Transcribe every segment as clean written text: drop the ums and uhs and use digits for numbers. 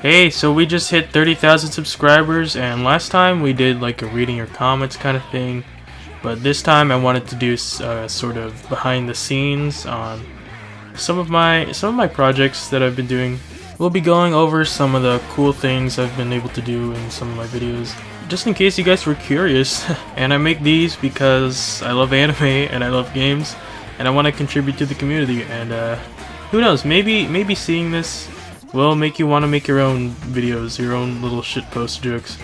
Hey, so we just hit 30,000 subscribers, and last time we did like a reading your comments kind of thing, but this time I wanted to do sort of behind the scenes on some of my projects that I've been doing. We'll be going over some of the cool things I've been able to do in some of my videos, just in case you guys were curious. And I make these because I love anime and I love games, and I want to contribute to the community. And who knows, maybe seeing this will make you want to make your own videos, your own little shitpost jokes,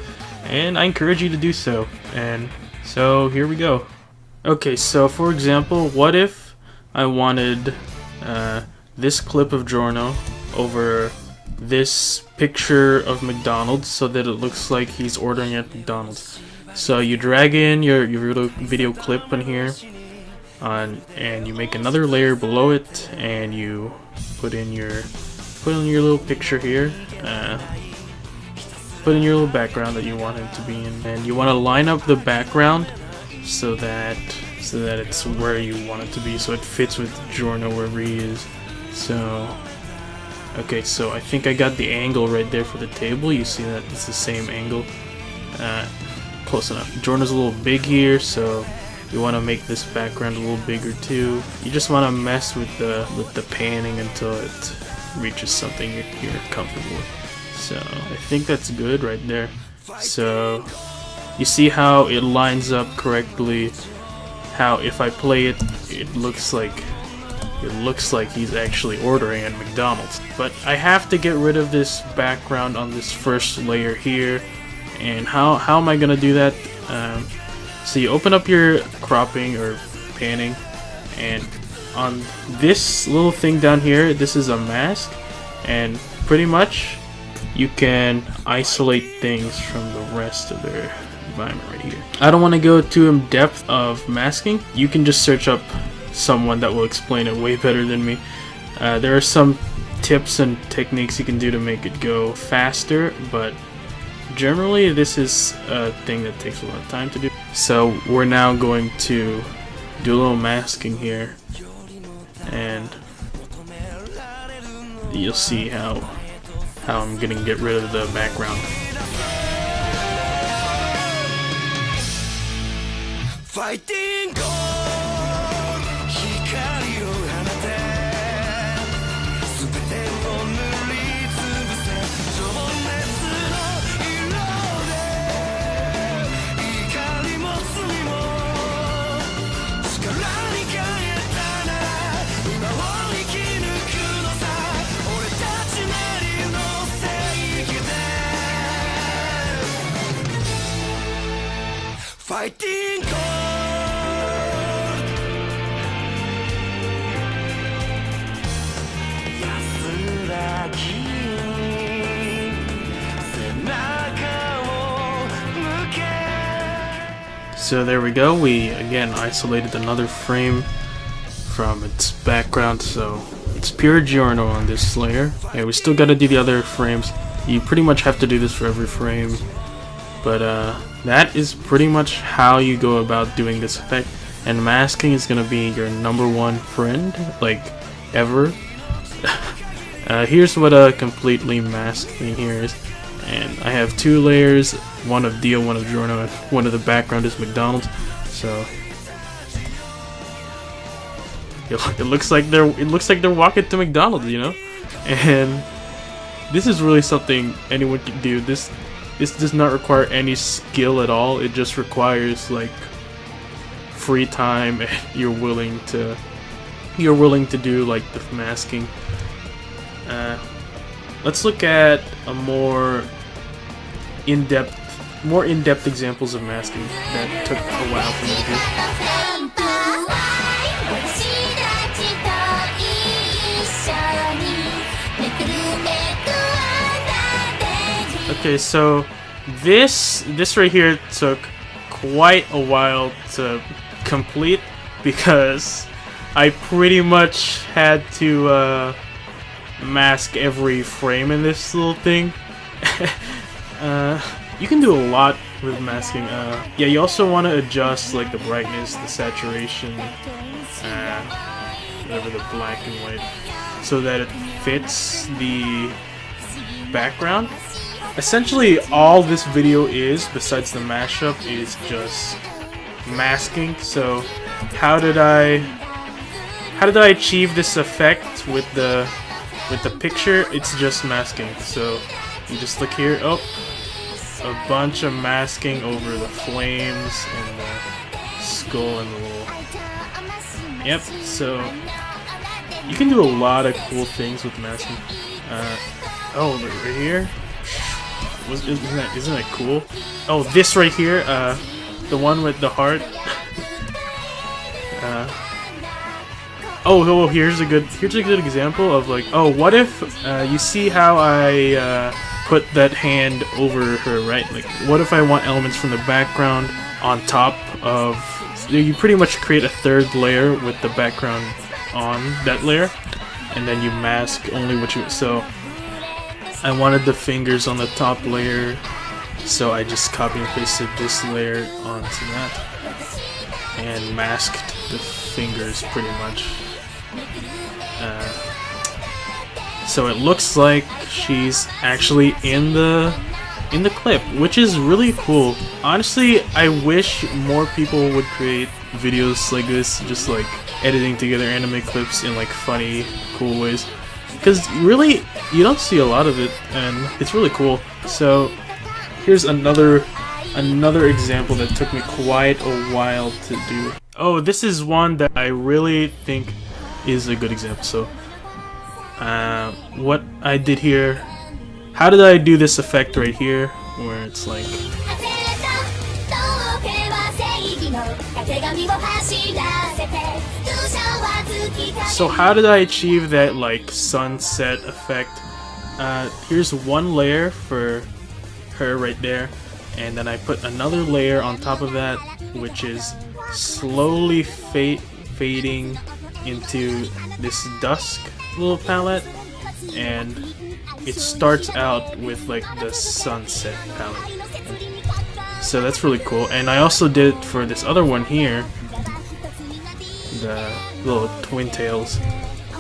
and I encourage you to do so. And so here we go. Okay, so for example, what if I wanted this clip of Giorno over this picture of McDonald's so that it looks like he's ordering at McDonald's? So you drag in your video clip in here, and you make another layer below it, and you put in your little picture here, put in your little background that you want him to be in, and you want to line up the background so that it's where you want it to be, so it fits with Giorno wherever he is. So okay, so I think I got the angle right there for the table. You see that it's the same angle, close enough. Giorno's a little big here, so you want to make this background a little bigger too. You just want to mess with the panning until it reaches something you're comfortable with. So I think that's good right there. So you see how it lines up correctly, how if I play it, it looks like he's actually ordering at McDonald's. But I have to get rid of this background on this first layer here. And how am I gonna do that? So you open up your cropping or panning, and on this little thing down here, this is a mask, and pretty much you can isolate things from the rest of their environment right here. I don't want to go too in depth of masking. You can just search up someone that will explain it way better than me. There are some tips and techniques you can do to make it go faster, but generally this is a thing that takes a lot of time to do. So we're now going to do a little masking here, and you'll see how I'm gonna get rid of the background. Fighting So there we go, we again isolated another frame from its background, so it's pure Giorno on this layer. Yeah, we still gotta do the other frames. You pretty much have to do this for every frame, but that is pretty much how you go about doing this effect. And masking is gonna be your #1 friend, like, ever. Here's what a completely masked thing here is. And I have 2 layers, one of Dio, one of Giorno, and one of the background is McDonald's. So it looks like they're walking to McDonald's, you know? And this is really something anyone can do. This does not require any skill at all. It just requires like free time, and you're willing to do like the masking. Let's look at a more in-depth examples of masking that took a while for me to do. Okay, so this right here took quite a while to complete because I pretty much had to mask every frame in this little thing. You can do a lot with masking. Yeah, you also want to adjust like the brightness, the saturation, whatever, the black and white, so that it fits the background. Essentially, all this video is, besides the mashup, is just masking. So, how did I achieve this effect with the picture? It's just masking. So, you just look here. Oh, a bunch of masking over the flames and the skull and the little. Yep. So, you can do a lot of cool things with masking. Oh, right here. Isn't that cool? Oh, this right here, the one with the heart. Oh, here's a good example of like, oh, what if you see how I put that hand over her, right? Like, what if I want elements from the background on top of? You pretty much create a third layer with the background on that layer, and then you mask only what you. So I wanted the fingers on the top layer, so I just copy and pasted this layer onto that and masked the fingers pretty much. So it looks like she's actually in the clip, which is really cool. Honestly, I wish more people would create videos like this, just like editing together anime clips in like funny, cool ways. Because really, you don't see a lot of it, and it's really cool. So here's another example that took me quite a while to do. Oh, this is one that I really think is a good example. So what I did here, how did I do this effect right here, where it's like. So how did I achieve that like sunset effect? Here's one layer for her right there, and then I put another layer on top of that, which is slowly fading into this dusk little palette, and it starts out with like the sunset palette. So that's really cool. And I also did it for this other one here, the little twin tails,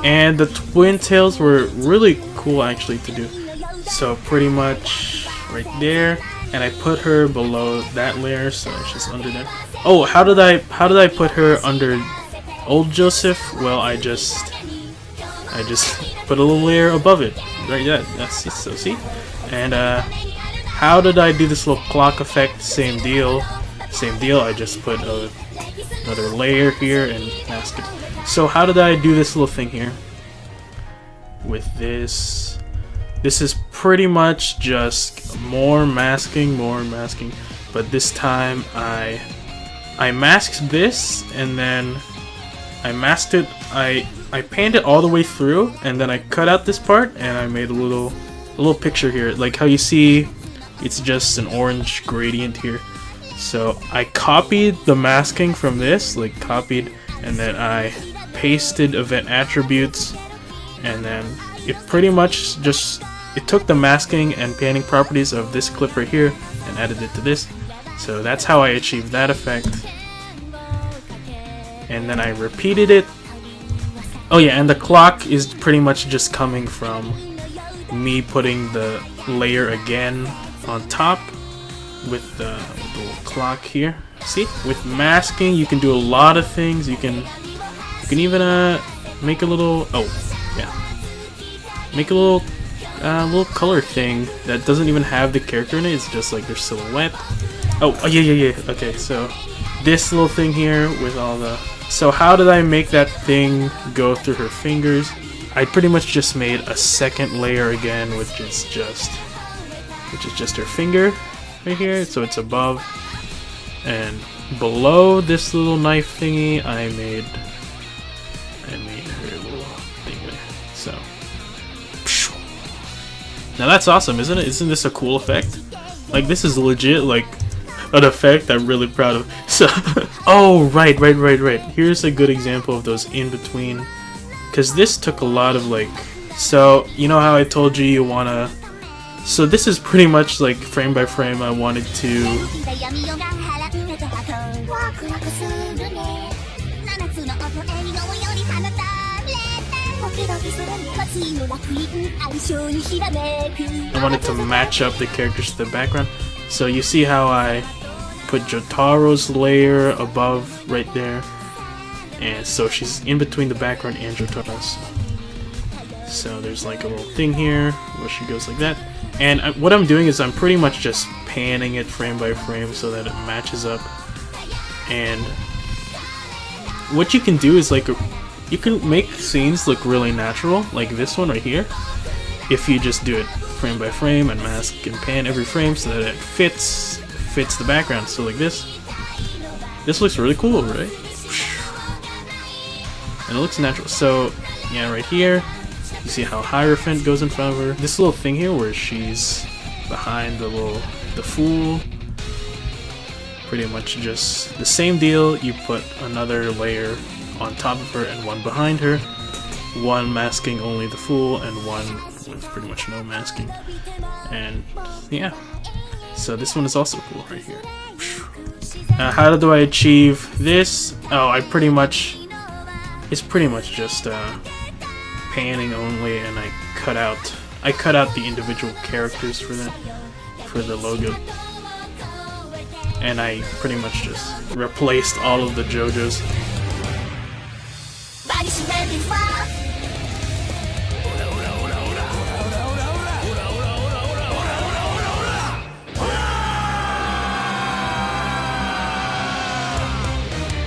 and the twin tails were really cool actually to do. So pretty much right there, and I put her below that layer, so she's under there. Oh, how did I put her under old Joseph? Well, I just put a little layer above it, right? Yeah, that's so see. And how did I do this little clock effect? Same deal. I just put another layer here and mask it. So how did I do this little thing here? With this is pretty much just more masking, but this time I masked this, and then I masked it. I panned it all the way through, and then I cut out this part, and I made a little picture here, like how you see it's just an orange gradient here. So I copied the masking from this, like copied, and then I pasted event attributes, and then it pretty much just took the masking and panning properties of this clip right here and added it to this. So that's how I achieved that effect. And then I repeated it. Oh yeah, and the clock is pretty much just coming from me putting the layer again on top with the little clock here. See, with masking you can do a lot of things. You can even make a little make a little color thing that doesn't even have the character in it. It's just like their silhouette. Oh yeah. Okay, so this little thing here with all the. So how did I make that thing go through her fingers? I pretty much just made a second layer again, which is just her finger right here. So it's above and below this little knife thingy. I made her little thing there. So now that's awesome, isn't it? Isn't this a cool effect? Like, this is legit like an effect I'm really proud of. So oh right. Here's a good example of those in between, because this took a lot of like. So you know how I told you you wanna. So this is pretty much like frame by frame. I wanted to. I wanted to match up the characters to the background. So you see how I put Jotaro's layer above right there, and so she's in between the background and Jotaro's. So there's like a little thing here where she goes like that, and what I'm doing is I'm pretty much just panning it frame by frame so that it matches up. And what you can do is like you can make scenes look really natural, like this one right here, if you just do it frame by frame and mask and pan every frame so that it fits the background. So like this looks really cool, right? And it looks natural. So yeah, right here you see how Hierophant goes in front of her. This little thing here where she's behind the fool, pretty much just the same deal. You put another layer on top of her and one behind her, one masking only the fool and one with pretty much no masking. And yeah, so this one is also cool right here. How do I achieve this? Oh, it's pretty much just panning only, and I cut out the individual characters for the logo, and I pretty much just replaced all of the JoJos.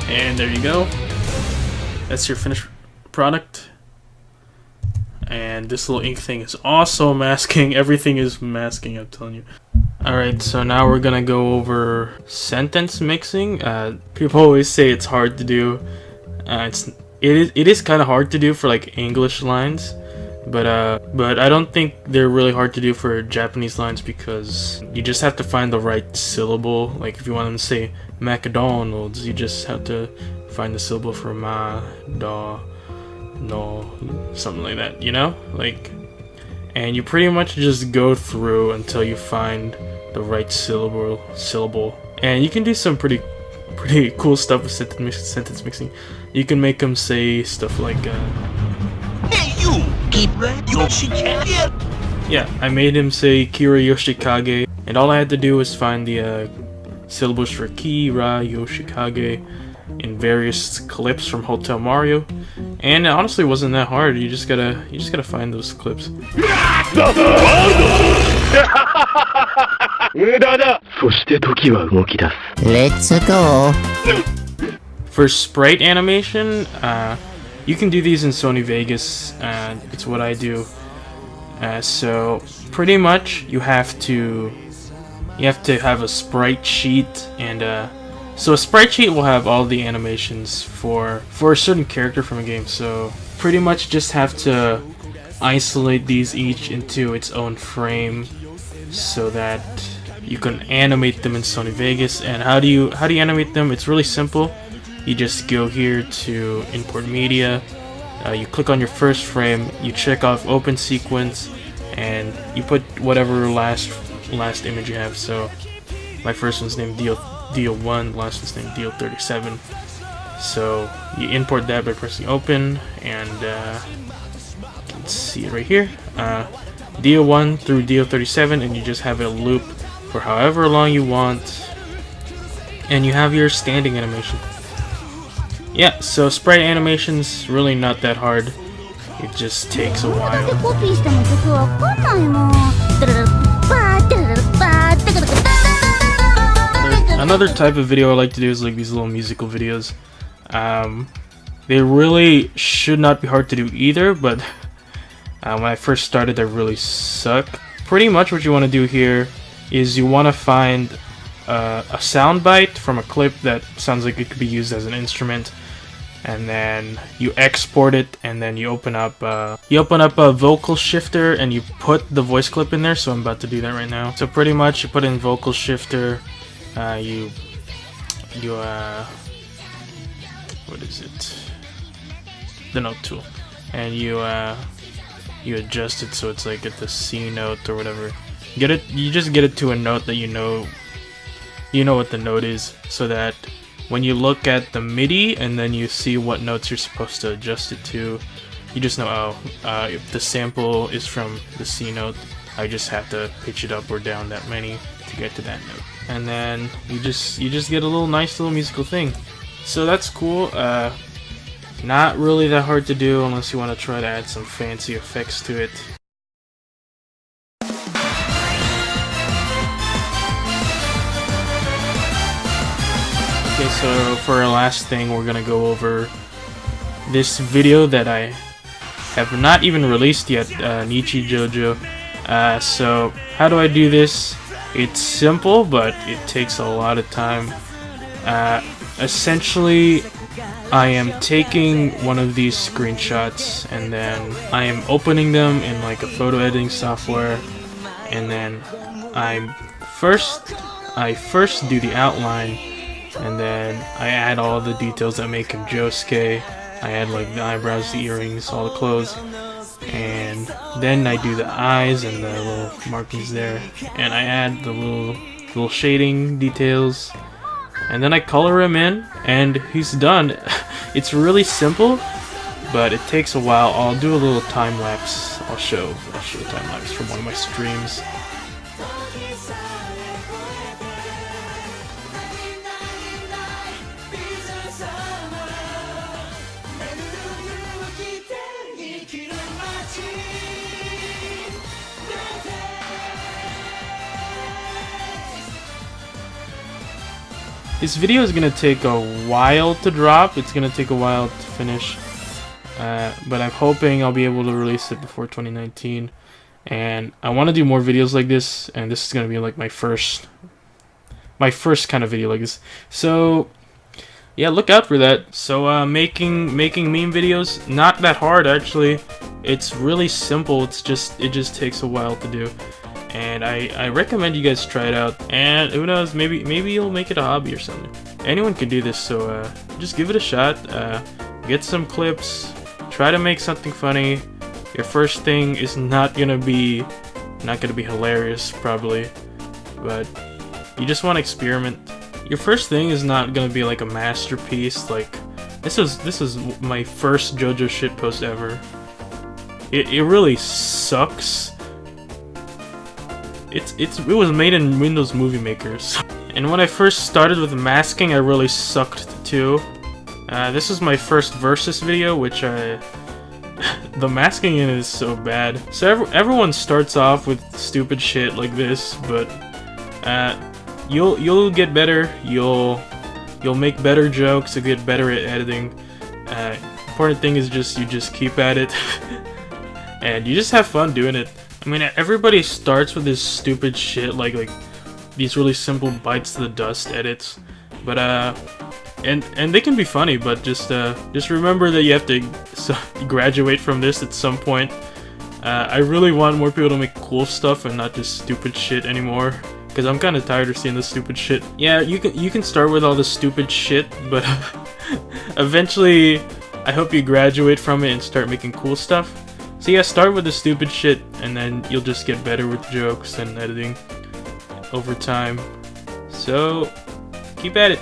And there you go. That's your finished product. And this little ink thing is also masking. Everything is masking, I'm telling you. Alright, so now we're gonna go over sentence mixing. People always say it's hard to do. It is kind of hard to do for like English lines, but I don't think they're really hard to do for Japanese lines, because you just have to find the right syllable. Like if you want them to say McDonald's, you just have to find the syllable for ma, da, no, something like that, you know? Like, and you pretty much just go through until you find the right syllable. And you can do some pretty cool stuff with sentence mixing. You can make them say stuff like hey you, Kira Yoshikage. Yeah, I made him say Kira Yoshikage, and all I had to do was find the syllables for Kira Yoshikage in various clips from Hotel Mario, and it honestly wasn't that hard. You just gotta find those clips. Let's go. For sprite animation, you can do these in Sony Vegas. It's what I do. So pretty much you have to have a sprite sheet, and so a sprite sheet will have all the animations for a certain character from a game. So pretty much just have to isolate these each into its own frame so that you can animate them in Sony Vegas. And how do you animate them? It's really simple. You just go here to import media, you click on your first frame, you check off open sequence, and you put whatever last image you have. So my first one's named DIO1, last one's named DIO37. So you import that by pressing open, and you can see it right here, DIO1 through DIO37, and you just have a loop for however long you want, and you have your standing animation. Yeah, so sprite animation's really not that hard. It just takes a while. Another type of video I like to do is like these little musical videos. They really should not be hard to do either, but when I first started, they really suck. Pretty much what you want to do here is you want to find a soundbite from a clip that sounds like it could be used as an instrument, and then you export it, and then you open up a vocal shifter and you put the voice clip in there. So I'm about to do that right now. So pretty much you put in vocal shifter, what is it? The note tool, and you adjust it so it's like at the C note or whatever. You just get it to a note that you know what the note is, so that when you look at the MIDI and then you see what notes you're supposed to adjust it to, you just know, oh, if the sample is from the C note, I just have to pitch it up or down that many to get to that note. And then you just get a little nice little musical thing. So that's cool. Not really that hard to do unless you want to try to add some fancy effects to it. Okay, so for our last thing, we're gonna go over this video that I have not even released yet, Nichijojo. So how do I do this? It's simple, but it takes a lot of time. Essentially, I am taking one of these screenshots and then I am opening them in like a photo editing software, and then I first do the outline, and then I add all the details that make him Josuke. I add like the eyebrows, the earrings, all the clothes, and then I do the eyes and the little markings there, and I add the little shading details, and then I color him in, and he's done. It's really simple, but it takes a while. I'll do a little time lapse. I'll show a time lapse from one of my streams. This video is gonna take a while to drop. It's gonna take a while to finish, but I'm hoping I'll be able to release it before 2019. And I want to do more videos like this, and this is gonna be like my first kind of video like this. So yeah, look out for that. So making meme videos, not that hard actually. It's really simple. It just takes a while to do. And I recommend you guys try it out, and who knows, maybe you'll make it a hobby or something. Anyone can do this, so just give it a shot. Get some clips, try to make something funny. Your first thing is not gonna be hilarious probably, but you just want to experiment. Your first thing is not gonna be like a masterpiece. Like this is my first Jojo shitpost ever. It really sucks. It was made in Windows Movie Makers. And when I first started with masking, I really sucked too. This is my first versus video, which the masking in it is so bad. So everyone starts off with stupid shit like this, but you'll get better. You'll make better jokes. You'll get better at editing. Important thing is you just keep at it, and you just have fun doing it. I mean, everybody starts with this stupid shit, like these really simple bites to the dust edits, but and they can be funny, but just remember that you have to graduate from this at some point. I really want more people to make cool stuff and not just stupid shit anymore, because I'm kind of tired of seeing this stupid shit. Yeah, you can start with all the stupid shit, but eventually, I hope you graduate from it and start making cool stuff. So yeah, start with the stupid shit, and then you'll just get better with jokes and editing over time. So, keep at it.